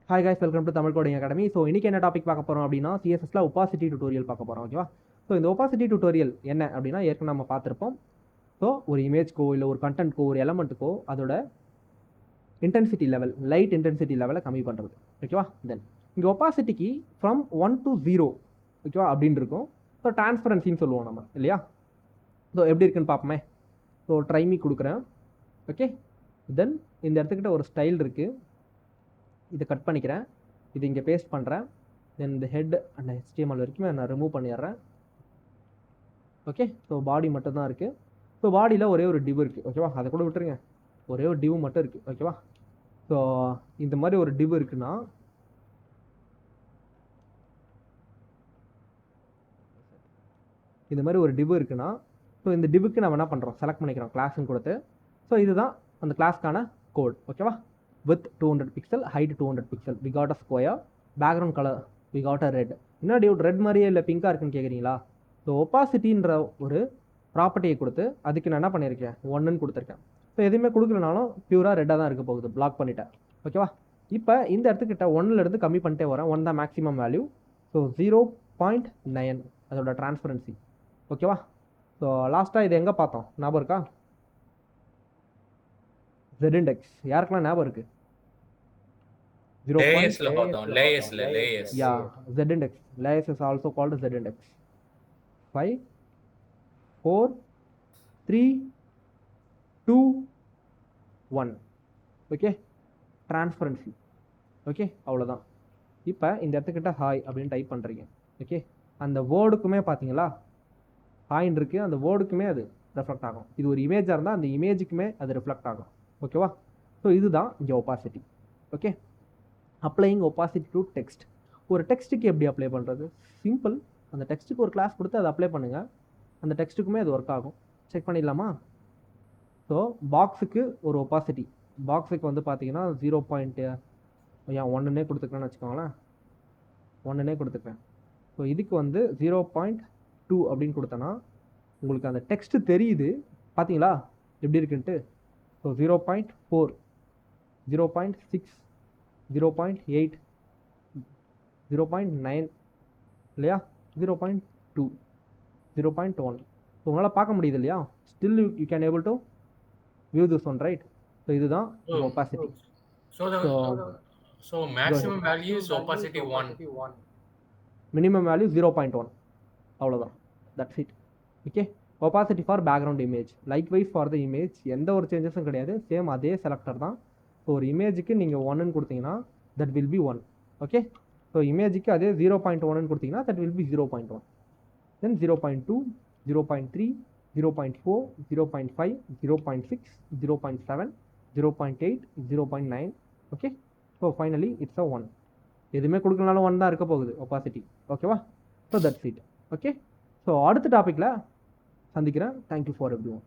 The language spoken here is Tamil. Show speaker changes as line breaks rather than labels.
Hi guys, welcome to Tamil coding academy. So இன்றைக்கி என்ன டாபிக் பார்க்க போகிறோம் அப்படின்னா சிஎஸ்எஸ்ல ஒப்பாசிட்டி டியூட்டோரியல் பார்க்க போகிறோம். ஓகேவா? ஸோ இந்த ஒப்பாசிட்டி டியூட்டோரியல் என்ன அப்படின்னா ஏற்கனவே நம்ம பார்த்துருப்போம். ஸோ ஒரு இமேஜ்க்கோ இல்லை ஒரு கண்டென்ட்க்கோ ஒரு எலமெண்ட்டுக்கோ அதோட இன்டென்சிட்டி லெவல், லைட் இன்டென்சிட்டி லெவலை கம்மி பண்ணுறது. ஓகேவா? தென் இங்கே ஒப்பாசிட்டிக்கு ஃப்ரம் 1 to 0, ஓகேவா அப்படின்னு இருக்கும். ஸோ டிரான்ஸ்பரன்சின்னு சொல்லுவோம் நம்ம, இல்லையா? ஸோ எப்படி இருக்குன்னு பார்ப்போமே. ஸோ ட்ரைமி கொடுக்குறேன். ஓகே, தென் இந்த இடத்துக்கிட்ட ஒரு ஸ்டைல் இருக்குது, இதை கட் பண்ணிக்கிறேன், இது இங்கே பேஸ்ட் பண்ணுறேன். தென் இந்த ஹெட் அண்ட் HTML வரைக்குமே நான் ரிமூவ் பண்ணிடுறேன். ஓகே, ஸோ பாடி மட்டும் தான் இருக்குது. ஸோ பாடியில் ஒரே ஒரு டிவ் இருக்குது. ஓகேவா? அதை கூட விட்டுருங்க, ஒரே ஒரு டிவ் மட்டும் இருக்குது. ஓகேவா? ஸோ இந்த மாதிரி ஒரு டிவ் இருக்குன்னா ஸோ இந்த டிவுக்கு நம்ம என்ன பண்ணுறோம், செலக்ட் பண்ணிக்கிறோம் கிளாஸ்ன்னு கொடுத்து. ஸோ இதுதான் அந்த கிளாஸ்க்கான கோட். ஓகேவா? with 200 pixel, height 200 pixel, we got a square, background color we got a red. என்ன டியூட் ரெட் மாதிரியே இல்லை பிங்காக இருக்குன்னு கேட்குறீங்களா? ஸோ ஒப்பாசிட்டின்ற ஒரு ப்ராப்பர்ட்டியை கொடுத்து அதுக்கு நான் என்ன பண்ணியிருக்கேன், 1ன்னு கொடுத்துருக்கேன். ஸோ எதுவுமே கொடுக்கலனாலும் பியூராக ரெட்டாக தான் இருக்க போகுது, பிளாக் பண்ணிட்டேன். ஓகேவா? இப்போ இந்த இடத்துக்கிட்ட 1லேருந்து கம்மி பண்ணிட்டே வரேன். 1 தான் மேக்ஸிமம் வேல்யூ. ஸோ 0.9 அதோட டிரான்ஸ்பரன்சி. ஓகேவா? ஸோ லாஸ்ட்டாக இது எங்கே பார்த்தோம், ஞாபகம் இருக்கா? Z index யாருக்கெல்லாம் ஞாபகம் இருக்குது?
layers.
Yeah, Z index. Layers is also called Z index. 5, 4, 3, 2, 1. Okay, transparency. Okay, அவ்வளோதான். இப்போ இந்த இடத்துக்கிட்ட ஹாய் அப்படின்னு டைப் பண்ணுறீங்க. ஓகே, அந்த வேர்டுக்குமே பார்த்தீங்களா ஹாய்ன்னு இருக்குது, அந்த வேர்டுக்குமே அது ரெஃப்ளெக்ட் ஆகும். இது ஒரு இமேஜாக இருந்தால் அந்த இமேஜுக்குமே அது ரிஃப்ளெக்ட் ஆகும். ஓகேவா? ஸோ இதுதான் இங்கே opacity. Okay, applying opacity to text. ஒரு டெக்ஸ்ட்டுக்கு எப்படி அப்ளை பண்ணுறது? சிம்பிள், அந்த டெக்ஸ்ட்டுக்கு ஒரு கிளாஸ் கொடுத்து அதை அப்ளை பண்ணுங்கள், அந்த டெக்ஸ்ட்டுக்குமே அது ஒர்க் ஆகும். செக் பண்ணிடலாமா? ஸோ பாக்ஸுக்கு ஒரு ஒப்பாசிட்டி, பாக்ஸுக்கு வந்து பார்த்தீங்கன்னா 0.1 கொடுத்துக்கிறேன்னு வச்சுக்கோங்களேன், 1 கொடுத்துக்கிறேன். ஸோ இதுக்கு வந்து 0.2 அப்படின்னு கொடுத்தேன்னா உங்களுக்கு அந்த டெக்ஸ்ட்டு தெரியுது, பார்த்தீங்களா எப்படி இருக்குன்ட்டு? ஸோ 0.4, 0.6, 0.8, 0.9 இல்லையா, 0.2, 0.1. ஸோ உங்களால் பார்க்க முடியுது இல்லையா? Still you can able to view this one, right? So இதுதான் opacity.
So maximum value is opacity 1,
minimum value 0.1. அவ்வளோதான், that's it. Okay, opacity for background image. Likewise for the image எந்த ஒரு சேஞ்சஸும் கிடையாது, சேம் அதே செலக்டர் தான். ஸோ ஒரு இமேஜுக்கு நீங்கள் 1ன்னு கொடுத்தீங்கன்னா that will be 1. Okay, so இமேஜுக்கு அதே 0.1ன்னு கொடுத்தீங்கன்னா that will be 0.1. Then 0.2, 0.3, 0.4, 0.5, 0.6, 0.7, 0.8, 0.9. Okay, so finally it's a 1. எதுவுமே கொடுக்கலனாலும் 1 தான் இருக்க போகுது ஒப்பாசிட்டி. ஓகேவா? So that's it. Okay, so அடுத்த டாப்பிக்கில் சந்திக்கிறேன். Thank you for every one.